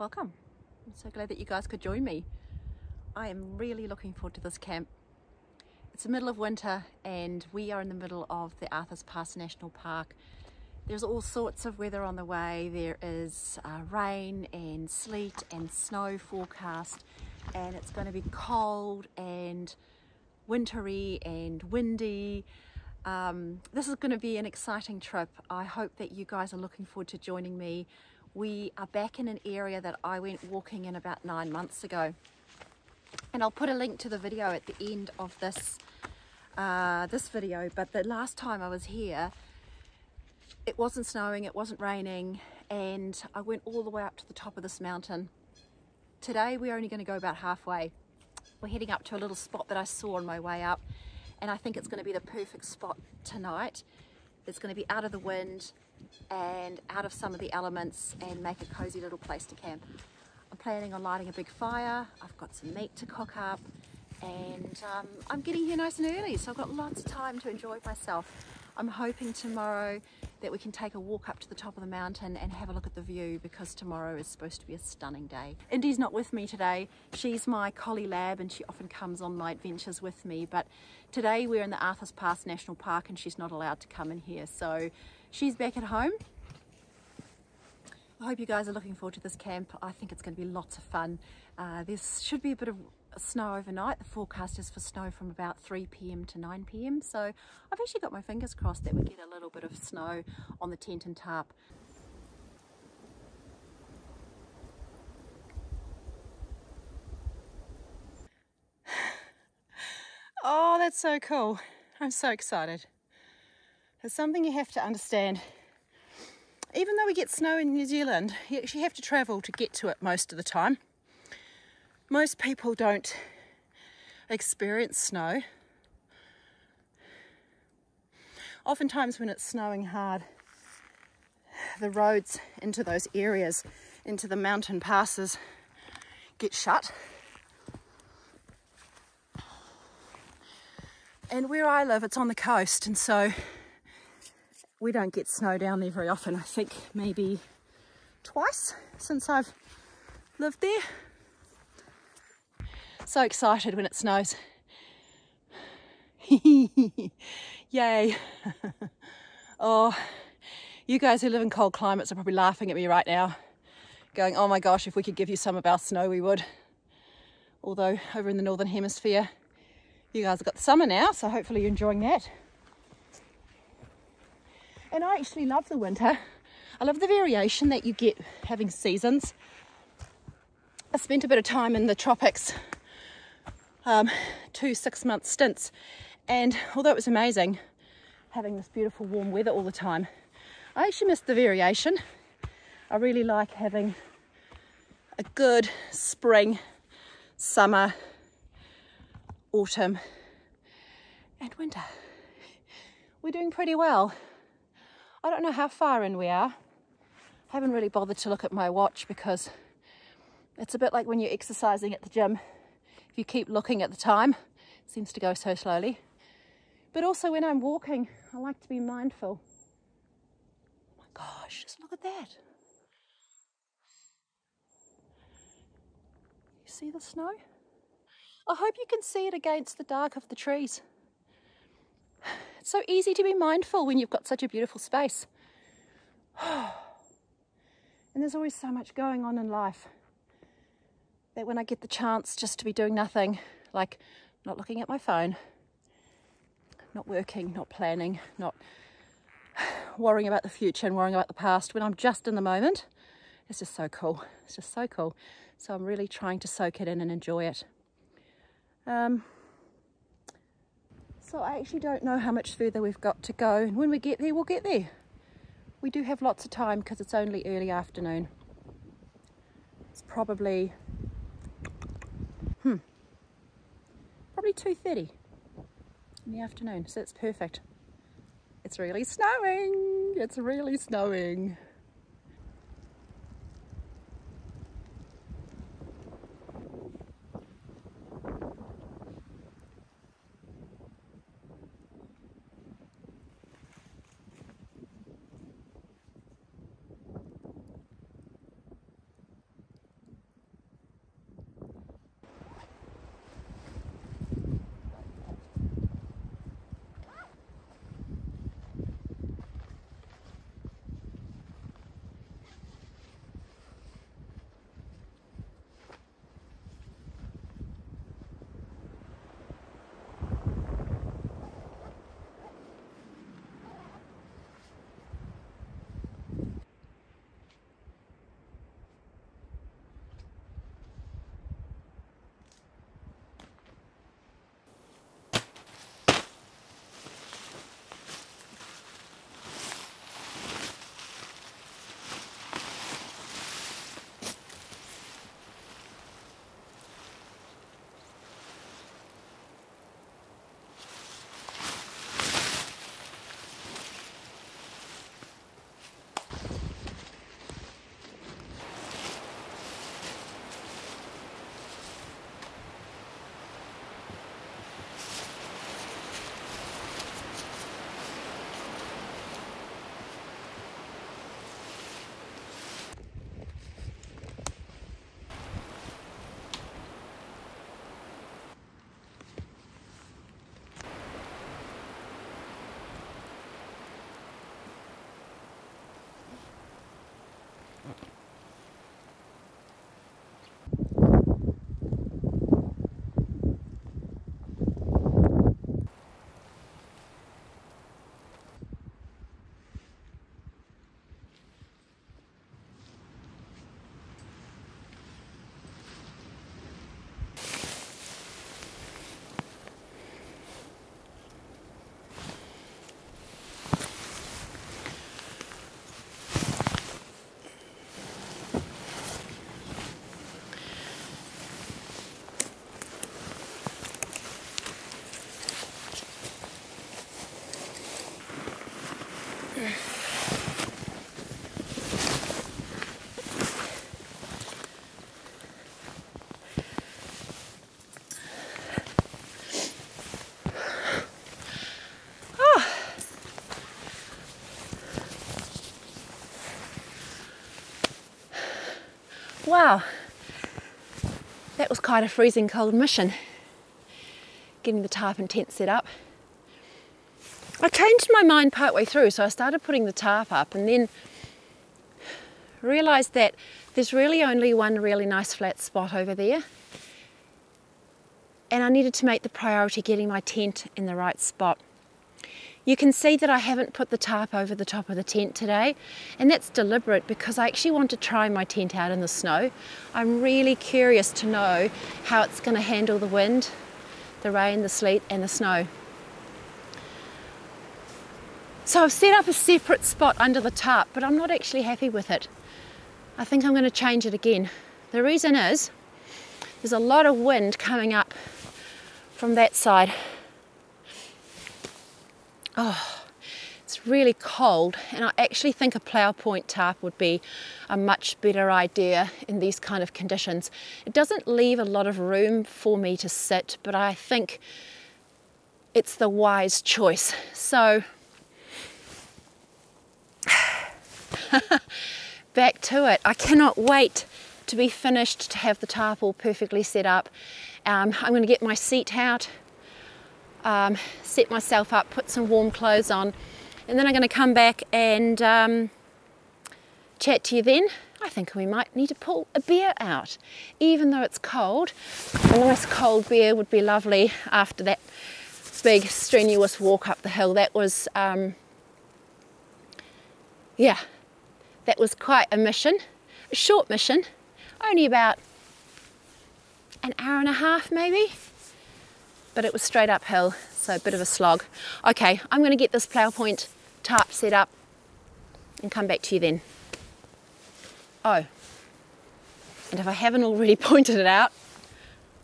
Welcome. I'm so glad that you guys could join me. I am really looking forward to this camp. It's the middle of winter and we are in the middle of the Arthur's Pass National Park. There's all sorts of weather on the way. There is rain and sleet and snow forecast, and it's going to be cold and wintry and windy. This is going to be an exciting trip. I hope that you guys are looking forward to joining me. We are back in an area that I went walking in about 9 months ago, and I'll put a link to the video at the end of this video. But the last time I was here, it wasn't snowing, it wasn't raining, and I went all the way up to the top of this mountain. Today we're only going to go about halfway. We're heading up to a little spot that I saw on my way up, and I think it's going to be the perfect spot tonight. It's going to be out of the wind and out of some of the elements and make a cozy little place to camp. I'm planning on lighting a big fire. I've got some meat to cook up, and I'm getting here nice and early, so I've got lots of time to enjoy myself. I'm hoping tomorrow that we can take a walk up to the top of the mountain and have a look at the view, because tomorrow is supposed to be a stunning day. Indy's not with me today. She's my collie lab and she often comes on my adventures with me, but today we're in the Arthur's Pass National Park and she's not allowed to come in here, so she's back at home. I hope you guys are looking forward to this camp. I think it's going to be lots of fun. There should be a bit of snow overnight. The forecast is for snow from about 3 p.m. to 9 p.m. So I've actually got my fingers crossed that we get a little bit of snow on the tent and tarp. Oh, that's so cool. I'm so excited. There's something you have to understand. Even though we get snow in New Zealand, you actually have to travel to get to it most of the time. Most people don't experience snow. Oftentimes when it's snowing hard, the roads into those areas, into the mountain passes, get shut. And where I live, it's on the coast, and so we don't get snow down there very often. I think maybe twice since I've lived there. So excited when it snows. Yay. Oh, you guys who live in cold climates are probably laughing at me right now, going, oh my gosh, if we could give you some of our snow, we would. Although over in the Northern Hemisphere, you guys have got the summer now, so hopefully you're enjoying that. And I actually love the winter. I love the variation that you get having seasons. I spent a bit of time in the tropics, 2 6-month stints, and although it was amazing having this beautiful warm weather all the time, I actually missed the variation. I really like having a good spring, summer, autumn and winter. We're doing pretty well. I don't know how far in we are. I haven't really bothered to look at my watch, because it's a bit like when you're exercising at the gym. If you keep looking at the time, it seems to go so slowly. But also when I'm walking, I like to be mindful. Oh my gosh, just look at that. You see the snow? I hope you can see it against the dark of the trees. It's so easy to be mindful when you've got such a beautiful space. And there's always so much going on in life that when I get the chance just to be doing nothing, like not looking at my phone, not working, not planning, not worrying about the future and worrying about the past, when I'm just in the moment, it's just so cool. It's just so cool. So I'm really trying to soak it in and enjoy it. So I actually don't know how much further we've got to go, and when we get there, we'll get there. We do have lots of time because it's only early afternoon. It's probably 2:30 in the afternoon, so it's perfect. It's really snowing. It's really snowing. Wow, that was quite a freezing cold mission, getting the tarp and tent set up. I changed my mind partway through, so I started putting the tarp up and then realised that there's really only one really nice flat spot over there, and I needed to make the priority getting my tent in the right spot. You can see that I haven't put the tarp over the top of the tent today, and that's deliberate because I actually want to try my tent out in the snow. I'm really curious to know how it's going to handle the wind, the rain, the sleet and the snow. So I've set up a separate spot under the tarp, but I'm not actually happy with it. I think I'm going to change it again. The reason is there's a lot of wind coming up from that side. Oh, it's really cold, and I actually think a plough point tarp would be a much better idea in these kind of conditions. It doesn't leave a lot of room for me to sit, but I think it's the wise choice. So back to it. I cannot wait to be finished, to have the tarp all perfectly set up. I'm going to get my seat out, set myself up, put some warm clothes on, and then I'm going to come back and chat to you then. I think we might need to pull a beer out, even though it's cold. A nice cold beer would be lovely after that big strenuous walk up the hill. That was yeah, that was quite a mission, a short mission, only about an hour and a half maybe, but it was straight uphill, so a bit of a slog. Okay, I'm going to get this plough point tarp set up and come back to you then. Oh, and if I haven't already pointed it out,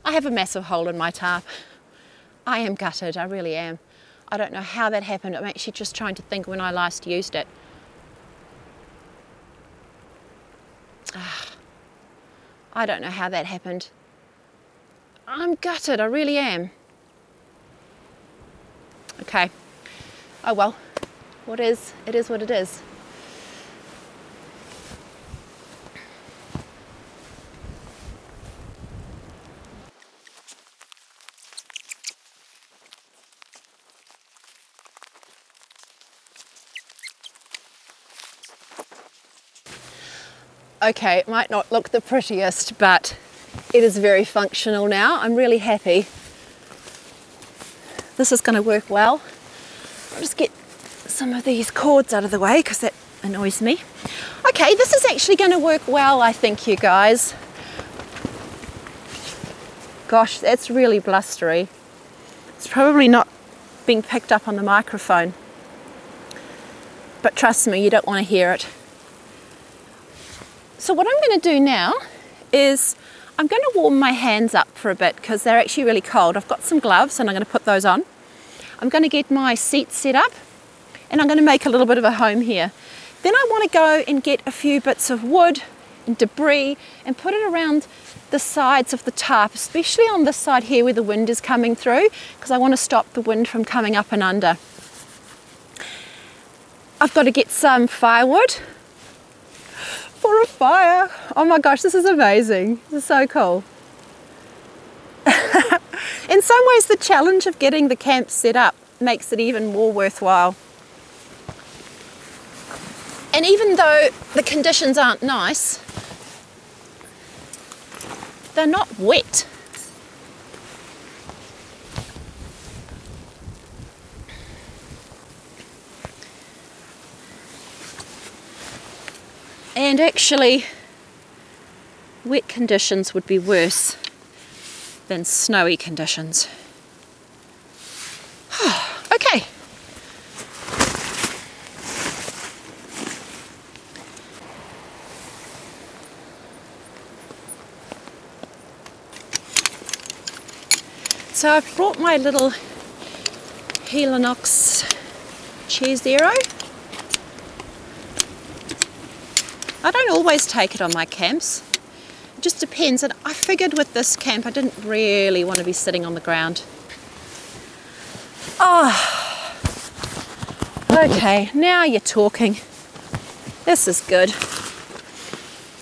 I have a massive hole in my tarp. I am gutted, I really am. I don't know how that happened. I'm actually just trying to think when I last used it. I don't know how that happened. I'm gutted, I really am. Okay, oh well, it is what it is. Okay, it might not look the prettiest, but it is very functional now. I'm really happy. This is going to work well. I'll just get some of these cords out of the way because that annoys me. Okay, this is actually going to work well, I think, you guys. Gosh, that's really blustery. It's probably not being picked up on the microphone. But trust me, you don't want to hear it. So what I'm going to do now is I'm going to warm my hands up for a bit because they're actually really cold. I've got some gloves and I'm going to put those on. I'm going to get my seat set up and I'm going to make a little bit of a home here. Then I want to go and get a few bits of wood and debris and put it around the sides of the tarp, especially on this side here where the wind is coming through, because I want to stop the wind from coming up and under. I've got to get some firewood for a fire. Oh my gosh, this is amazing. This is so cool. In some ways, the challenge of getting the camp set up makes it even more worthwhile. And even though the conditions aren't nice, they're not wet. And actually, wet conditions would be worse than snowy conditions. Okay. So I've brought my little Helinox Chair Zero. I don't always take it on my camps. It just depends, and I figured with this camp I didn't really want to be sitting on the ground. Oh, okay, now you're talking. This is good.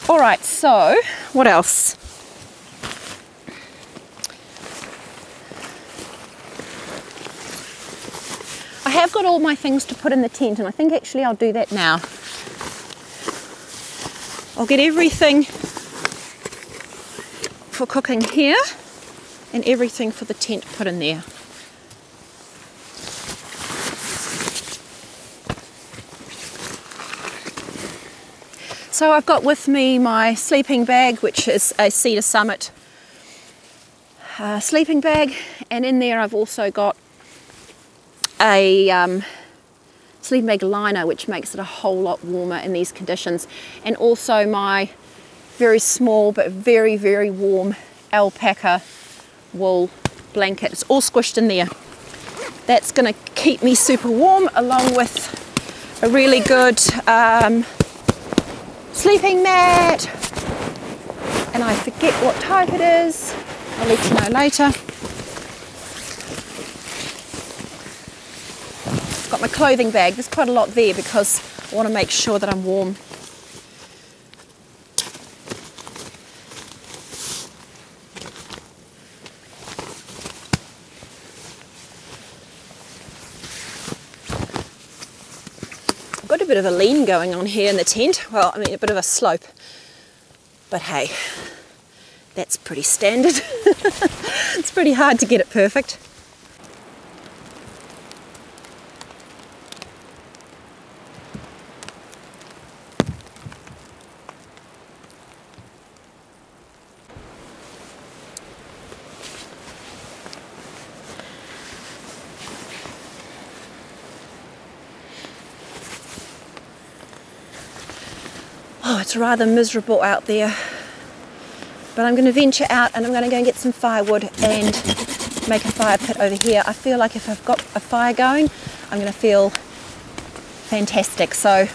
All right, so what else? I have got all my things to put in the tent, and I think actually I'll do that now. I'll get everything for cooking here and everything for the tent put in there. So I've got with me my sleeping bag, which is a Cedar Summit sleeping bag, and in there I've also got a sleeping bag liner, which makes it a whole lot warmer in these conditions, and also my very small but very, very warm alpaca wool blanket. It's all squished in there. That's going to keep me super warm, along with a really good sleeping mat, and I forget what type it is. I'll let you know later. I've got my clothing bag. There's quite a lot there because I want to make sure that I'm warm. Got a bit of a lean going on here in the tent. Well, I mean, a bit of a slope, but hey, that's pretty standard. It's pretty hard to get it perfect. Oh, it's rather miserable out there, but I'm going to venture out and I'm going to go and get some firewood and make a fire pit over here. I feel like if I've got a fire going, I'm going to feel fantastic. So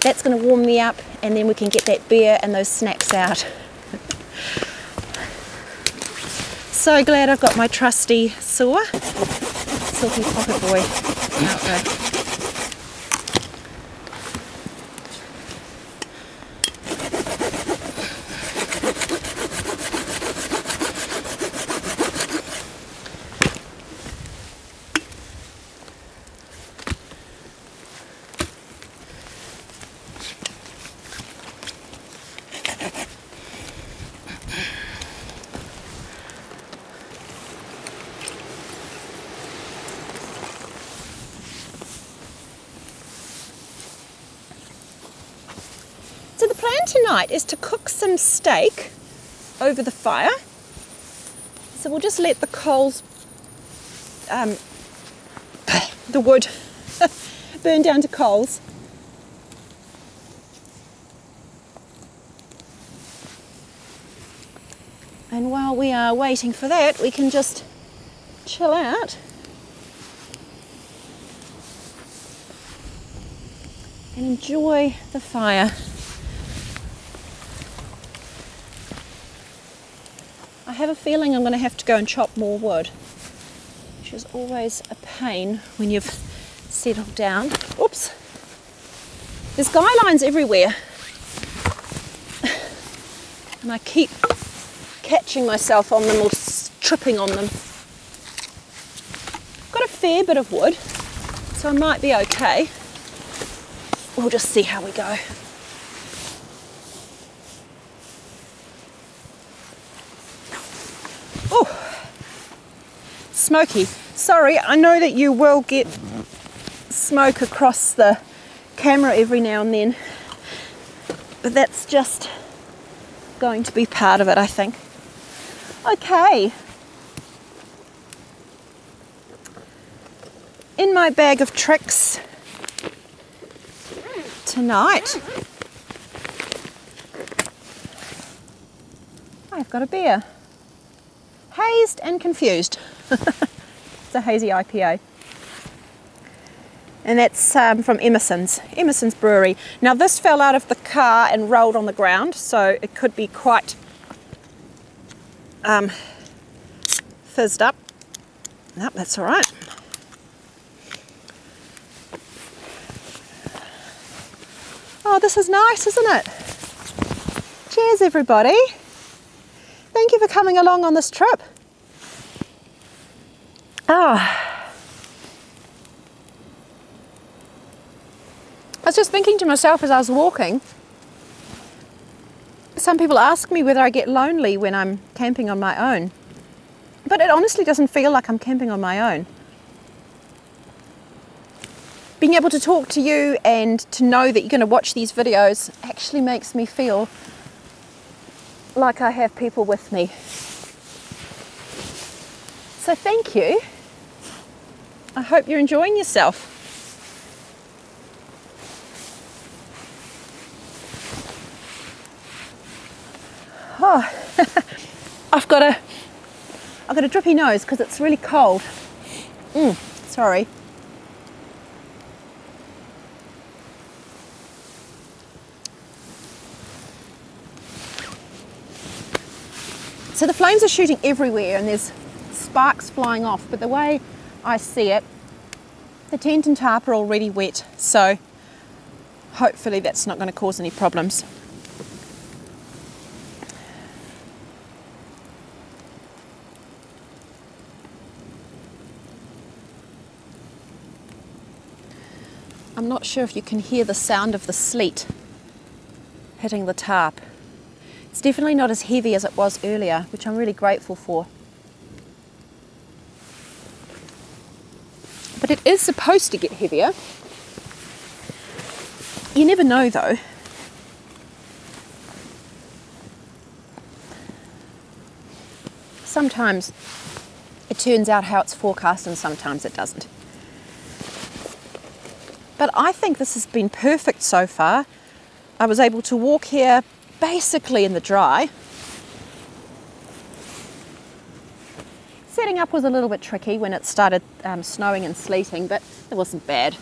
that's going to warm me up, and then we can get that beer and those snacks out. So glad I've got my trusty saw. Silky pocket boy. Out there. So the plan tonight is to cook some steak over the fire. So we'll just let the coals, the wood burn down to coals. And while we are waiting for that, we can just chill out and enjoy the fire. I have a feeling I'm going to have to go and chop more wood, which is always a pain when you've settled down. Oops! There's guy lines everywhere, and I keep catching myself on them or tripping on them. Got a fair bit of wood, so I might be okay. We'll just see how we go. Oh, smoky. Sorry, I know that you will get smoke across the camera every now and then, but that's just going to be part of it, I think. Okay. In my bag of tricks tonight, I've got a beer. Hazed and confused. It's a hazy IPA. And that's from Emerson's Brewery. Now this fell out of the car and rolled on the ground, so it could be quite fizzed up. Nope, that's all right. Oh, this is nice, isn't it? Cheers everybody. Thank you for coming along on this trip. I was just thinking to myself as I was walking, some people ask me whether I get lonely when I'm camping on my own, but it honestly doesn't feel like I'm camping on my own. Being able to talk to you and to know that you're going to watch these videos actually makes me feel like I have people with me. So thank you. I hope you're enjoying yourself. Oh, I've got a drippy nose because it's really cold. Sorry. So the flames are shooting everywhere and there's sparks flying off, but the way I see it, the tent and tarp are already wet, so hopefully that's not going to cause any problems. I'm not sure if you can hear the sound of the sleet hitting the tarp. It's definitely not as heavy as it was earlier, which I'm really grateful for. But it is supposed to get heavier. You never know though. Sometimes it turns out how it's forecast and sometimes it doesn't. But I think this has been perfect so far. I was able to walk here basically in the dry. Setting up was a little bit tricky when it started snowing and sleeting, but it wasn't bad.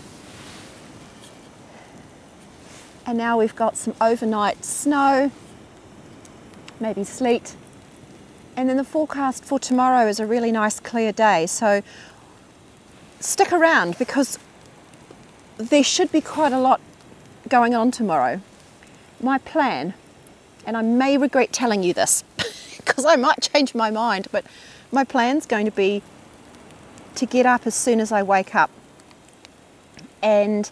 And now we've got some overnight snow, maybe sleet, and then the forecast for tomorrow is a really nice clear day, so stick around because there should be quite a lot going on tomorrow. My plan, and I may regret telling you this because I might change my mind, but my plan's going to be to get up as soon as I wake up and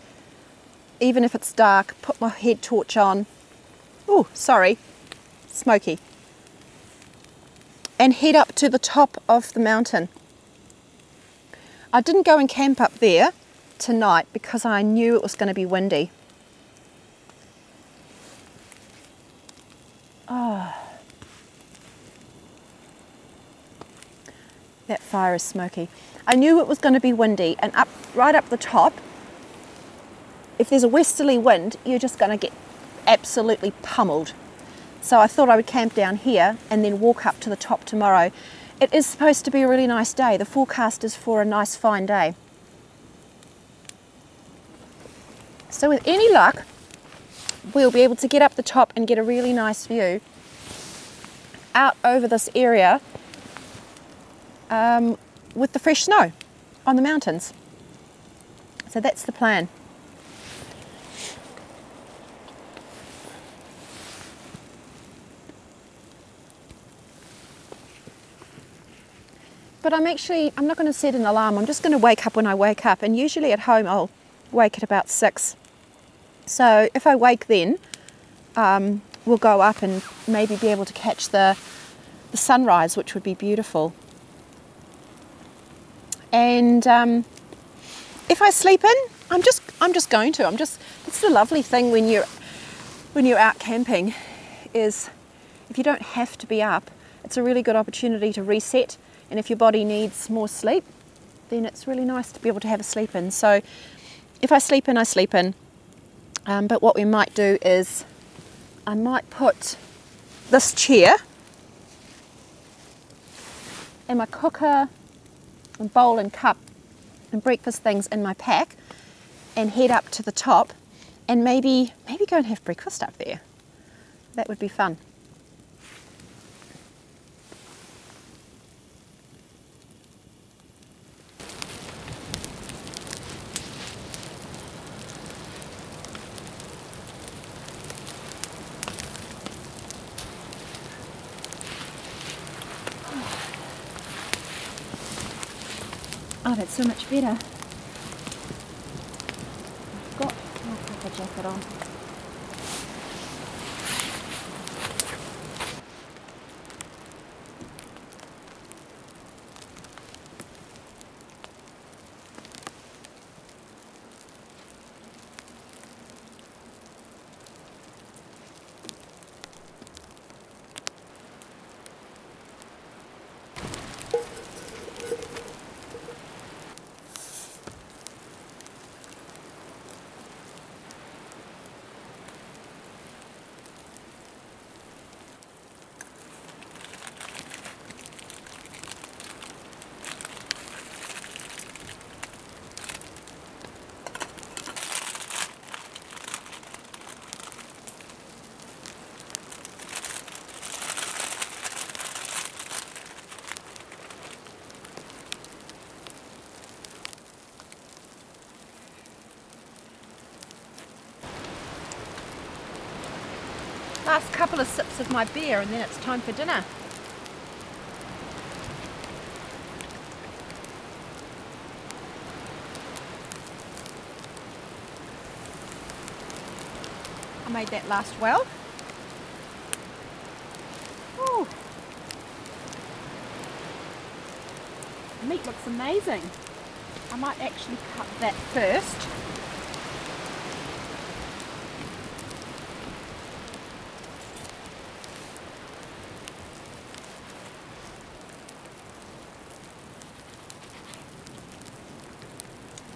even if it's dark, put my head torch on, oh sorry, smoky, and head up to the top of the mountain. I didn't go and camp up there tonight because I knew it was going to be windy. Oh, that fire is smoky. I knew it was going to be windy, and right up the top, if there's a westerly wind, you're just going to get absolutely pummeled. So I thought I would camp down here and then walk up to the top tomorrow. It is supposed to be a really nice day. The forecast is for a nice fine day. So with any luck, we'll be able to get up the top and get a really nice view out over this area with the fresh snow on the mountains. So that's the plan. But I'm not going to set an alarm. I'm just going to wake up when I wake up, and usually at home I'll wake at about 6. So if I wake then, we'll go up and maybe be able to catch the sunrise, which would be beautiful. And if I sleep in, I'm just going to. It's the lovely thing when you're out camping is if you don't have to be up, it's a really good opportunity to reset. And if your body needs more sleep, then it's really nice to be able to have a sleep in. So if I sleep in, I sleep in. But what we might do is I might put this chair and my cooker and bowl and cup and breakfast things in my pack and head up to the top and maybe go and have breakfast up there. That would be fun. Oh, that's so much better. I've got my puffer jacket on. Last couple of sips of my beer and then it's time for dinner. I made that last well. Ooh. The meat looks amazing. I might actually cut that first.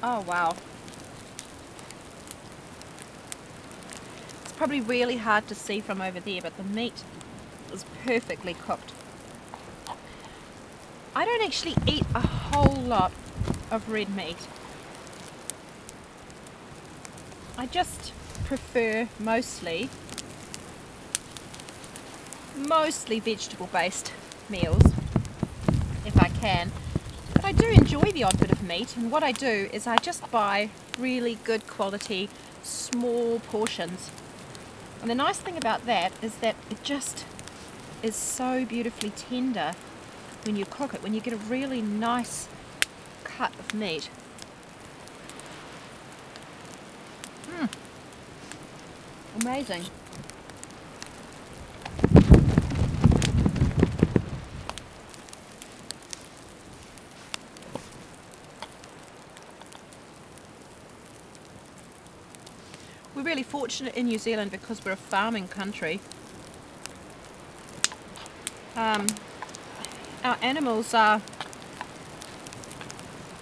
Oh wow. It's probably really hard to see from over there, but the meat is perfectly cooked. I don't actually eat a whole lot of red meat. I just prefer mostly vegetable based meals if I can. But I do enjoy the odd bit of meat, and what I do is I just buy really good quality small portions. And the nice thing about that is that it just is so beautifully tender when you cook it, when you get a really nice cut of meat. Amazing. We're really fortunate in New Zealand because we're a farming country. Our animals are,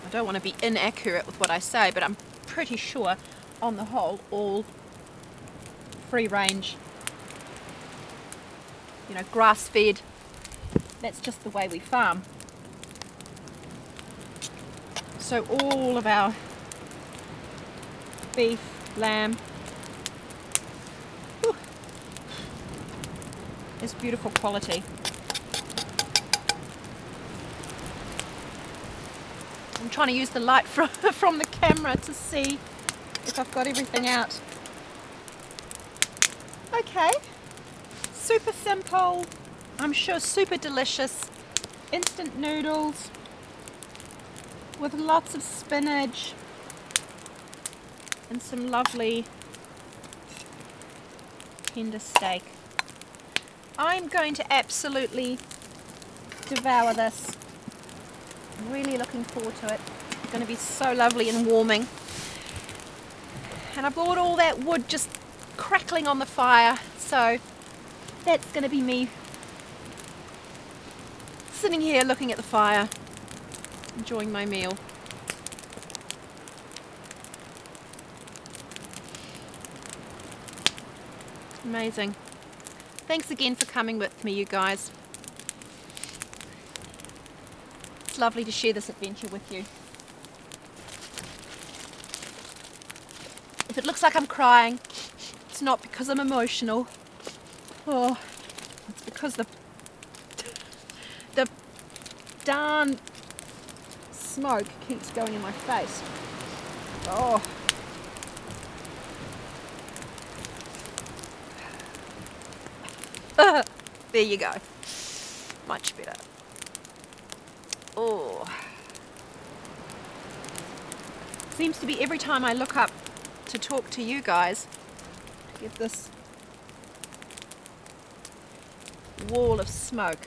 I don't want to be inaccurate with what I say, but I'm pretty sure on the whole all free range, you know, grass fed. That's just the way we farm. So all of our beef, lamb, is beautiful quality. I'm trying to use the light from the camera to see if I've got everything out. Okay, super simple, I'm sure super delicious, instant noodles with lots of spinach and some lovely tender steak. I'm going to absolutely devour this. I'm really looking forward to it. It's going to be so lovely and warming. And I brought all that wood just crackling on the fire, so that's going to be me sitting here looking at the fire, enjoying my meal. Amazing. Thanks again for coming with me, you guys. It's lovely to share this adventure with you. If it looks like I'm crying, it's not because I'm emotional. Oh, it's because the darn smoke keeps going in my face. Oh. There you go. Much better. Oh. Seems to be every time I look up to talk to you guys, I get this wall of smoke.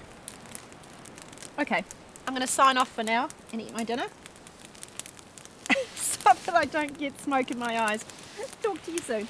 Okay, I'm going to sign off for now and eat my dinner so that I don't get smoke in my eyes. Talk to you soon.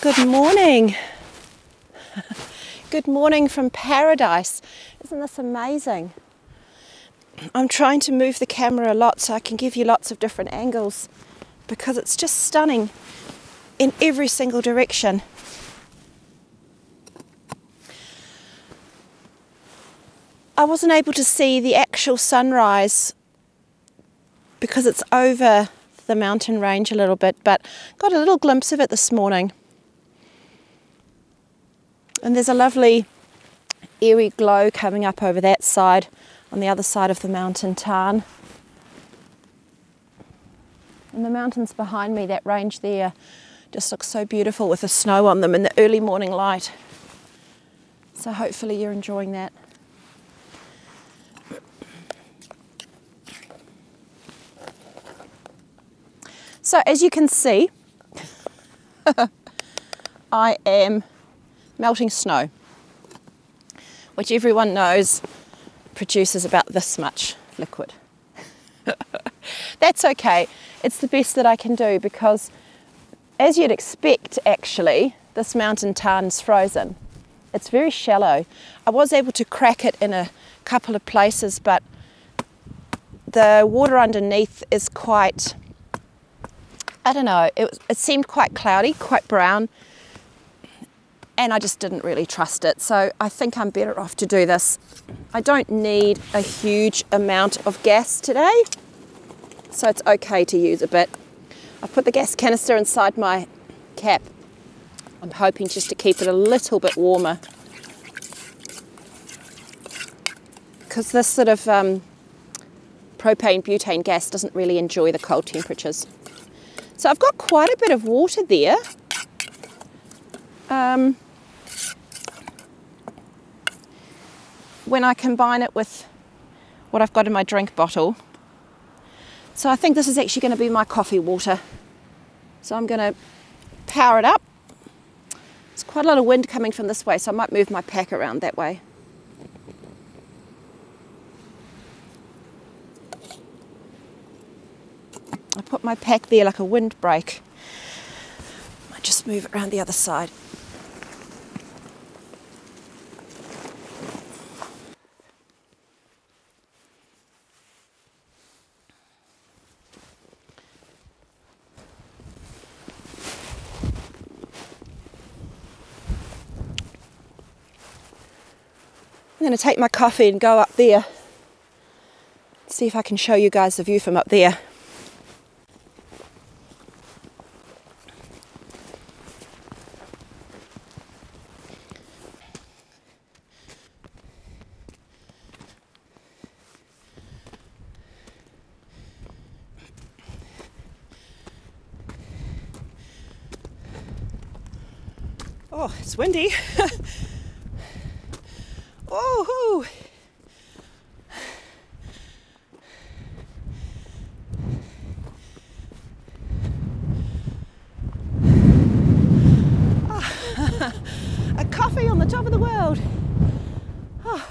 Good morning. Good morning from paradise. Isn't this amazing? I'm trying to move the camera a lot so I can give you lots of different angles because it's just stunning in every single direction. I wasn't able to see the actual sunrise because it's over the mountain range a little bit, but got a little glimpse of it this morning. And there's a lovely eerie glow coming up over that side on the other side of the mountain tarn. And the mountains behind me, that range there, just looks so beautiful with the snow on them in the early morning light. So hopefully you're enjoying that. So as you can see, I am melting snow, which everyone knows produces about this much liquid. That's okay. It's the best that I can do because, as you'd expect, actually, this mountain tarn's frozen. It's very shallow. I was able to crack it in a couple of places, but the water underneath is quite, I don't know, it seemed quite cloudy, quite brown, and I just didn't really trust it. So I think I'm better off to do this. I don't need a huge amount of gas today, so it's okay to use a bit. I've put the gas canister inside my cap. I'm hoping just to keep it a little bit warmer, because this sort of propane butane gas doesn't really enjoy the cold temperatures. So I've got quite a bit of water there. When I combine it with what I've got in my drink bottle. So I think this is actually going to be my coffee water. So I'm going to power it up. It's quite quite a lot of wind coming from this way, so I might move my pack around that way. I put my pack there like a windbreak. I just move it around the other side. I'm going to take my coffee and go up there. See if I can show you guys the view from up there. Oh, it's windy. Oh, a coffee on the top of the world. Oh,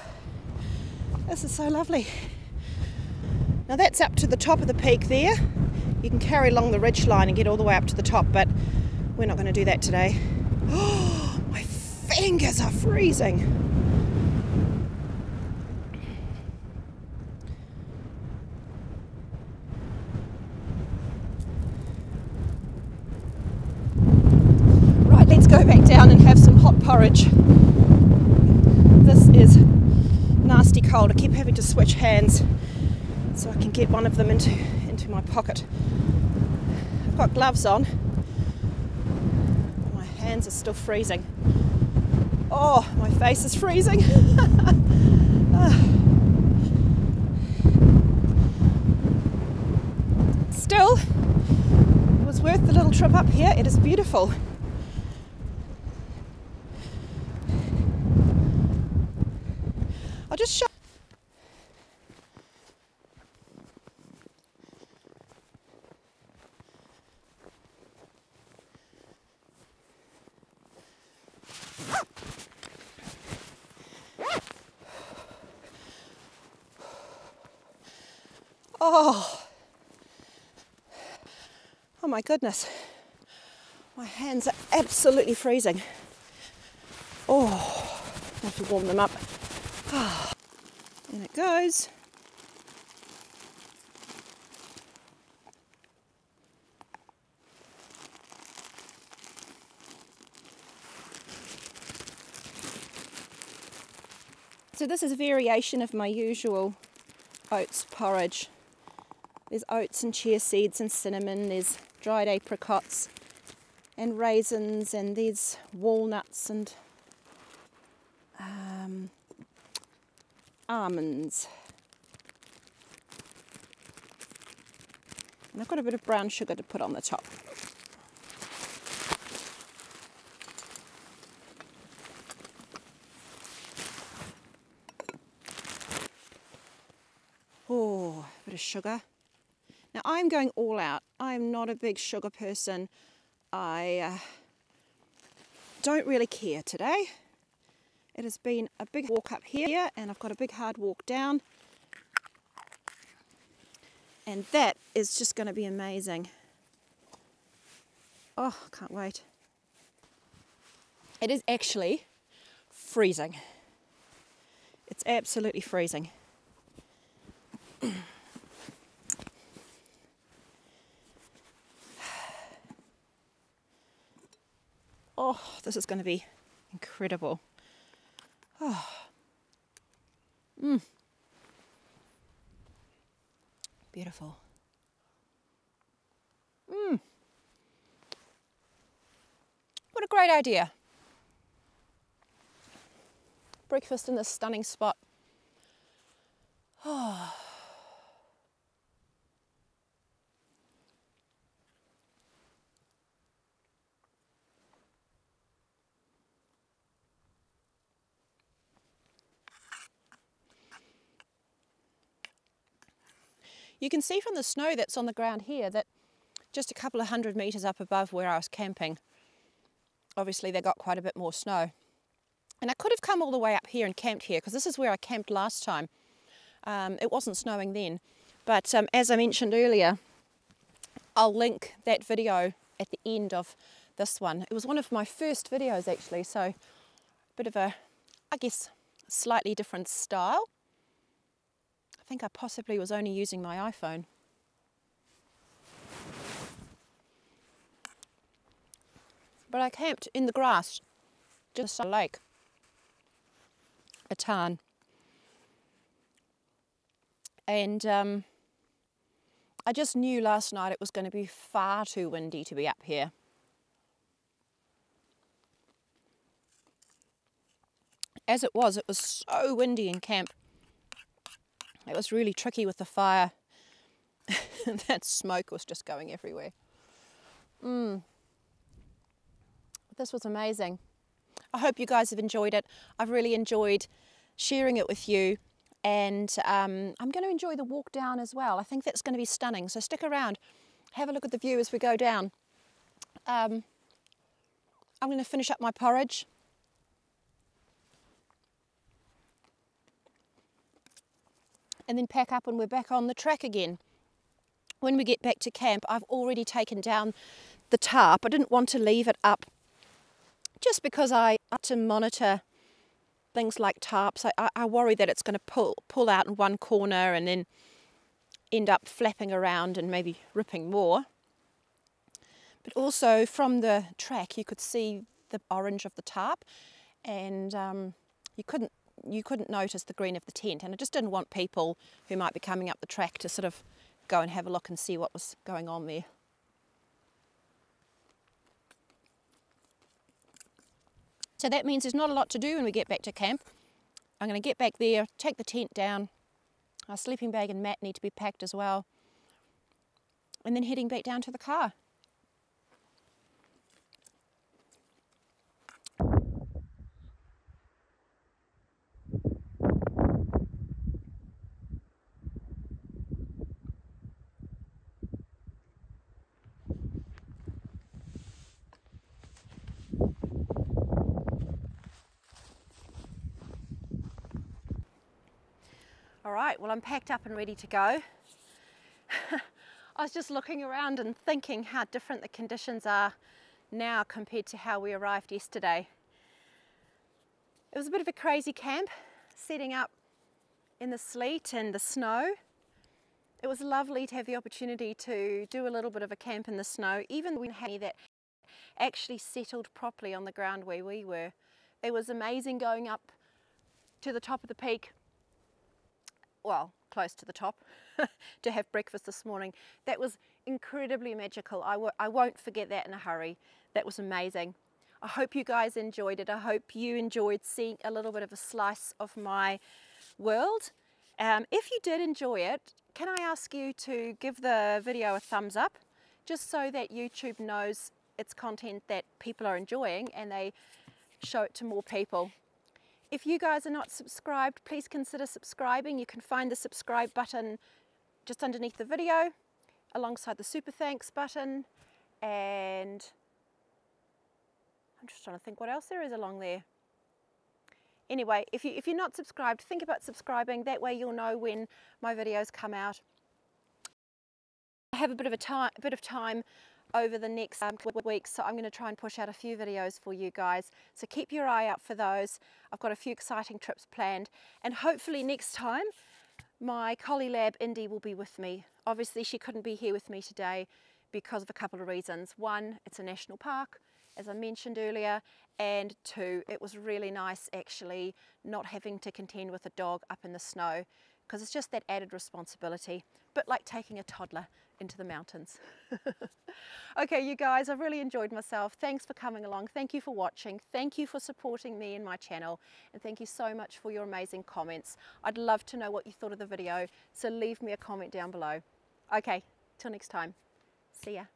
this is so lovely. Now that's up to the top of the peak there. You can carry along the ridge line and get all the way up to the top, but we're not going to do that today. Oh, my fingers are freezing. Right, let's go back down and have some hot porridge. This is nasty cold. I keep having to switch hands so I can get one of them into my pocket. I've got gloves on. My hands are still freezing. Oh, my face is freezing. Still, it was worth the little trip up here. It is beautiful. I'll just show. Oh my goodness, my hands are absolutely freezing. Oh, I have to warm them up. Oh, in it goes. So this is a variation of my usual oats porridge. There's oats and chia seeds and cinnamon, there's dried apricots and raisins, and there's walnuts and almonds. And I've got a bit of brown sugar to put on the top. Oh, a bit of sugar. Now I'm going all out. I'm not a big sugar person. I don't really care today. It has been a big walk up here and I've got a big hard walk down. And that is just going to be amazing. Oh, can't wait. It is actually freezing. It's absolutely freezing. Oh, this is going to be incredible. Oh. Beautiful. What a great idea. Breakfast in this stunning spot. Oh. You can see from the snow that's on the ground here that just a couple of 100 metres up above where I was camping, obviously they got quite a bit more snow. And I could have come all the way up here and camped here, because this is where I camped last time. It wasn't snowing then. But as I mentioned earlier, I'll link that video at the end of this one. It was one of my first videos actually, so a bit of a, I guess, slightly different style. I think I possibly was only using my iPhone. But I camped in the grass, just a lake, a tarn. And I just knew last night it was going to be far too windy to be up here. As it was so windy in camp. It was really tricky with the fire. That smoke was just going everywhere. This was amazing. I hope you guys have enjoyed it. I've really enjoyed sharing it with you. And I'm going to enjoy the walk down as well. I think that's going to be stunning. So stick around. Have a look at the view as we go down. I'm going to finish up my porridge. And then pack up and we're back on the track again. When we get back to camp, I've already taken down the tarp. I didn't want to leave it up just because I have to monitor things like tarps. I worry that it's going to pull out in one corner and then end up flapping around and maybe ripping more. But also from the track you could see the orange of the tarp, and you couldn't notice the green of the tent, and I just didn't want people who might be coming up the track to sort of go and have a look and see what was going on there. So that means there's not a lot to do when we get back to camp. I'm going to get back there, take the tent down. Our sleeping bag and mat need to be packed as well. And then heading back down to the car. All right, well, I'm packed up and ready to go. I was just looking around and thinking how different the conditions are now compared to how we arrived yesterday. It was a bit of a crazy camp, setting up in the sleet and the snow. It was lovely to have the opportunity to do a little bit of a camp in the snow, even when we had that actually settled properly on the ground where we were. It was amazing going up to the top of the peak, well, close to the top, to have breakfast this morning. That was incredibly magical. I won't forget that in a hurry. That was amazing. I hope you guys enjoyed it. I hope you enjoyed seeing a little bit of a slice of my world. If you did enjoy it, can I ask you to give the video a thumbs up, just so that YouTube knows it's content that people are enjoying and they show it to more people. If you guys are not subscribed, please consider subscribing. You can find the subscribe button just underneath the video, alongside the super thanks button, and I'm just trying to think what else there is along there. Anyway, if you're not subscribed, think about subscribing. That way you'll know when my videos come out. I have a bit of time over the next weeks, so I'm going to try and push out a few videos for you guys, so keep your eye out for those. I've got a few exciting trips planned, and hopefully next time my collie lab Indy will be with me. Obviously she couldn't be here with me today because of a couple of reasons. One, it's a national park, as I mentioned earlier, and two, it was really nice actually not having to contend with a dog up in the snow, because it's just that added responsibility, but like taking a toddler into the mountains. Okay, you guys, I've really enjoyed myself. Thanks for coming along. Thank you for watching. Thank you for supporting me and my channel, and thank you so much for your amazing comments. I'd love to know what you thought of the video, so leave me a comment down below. Okay, till next time. See ya.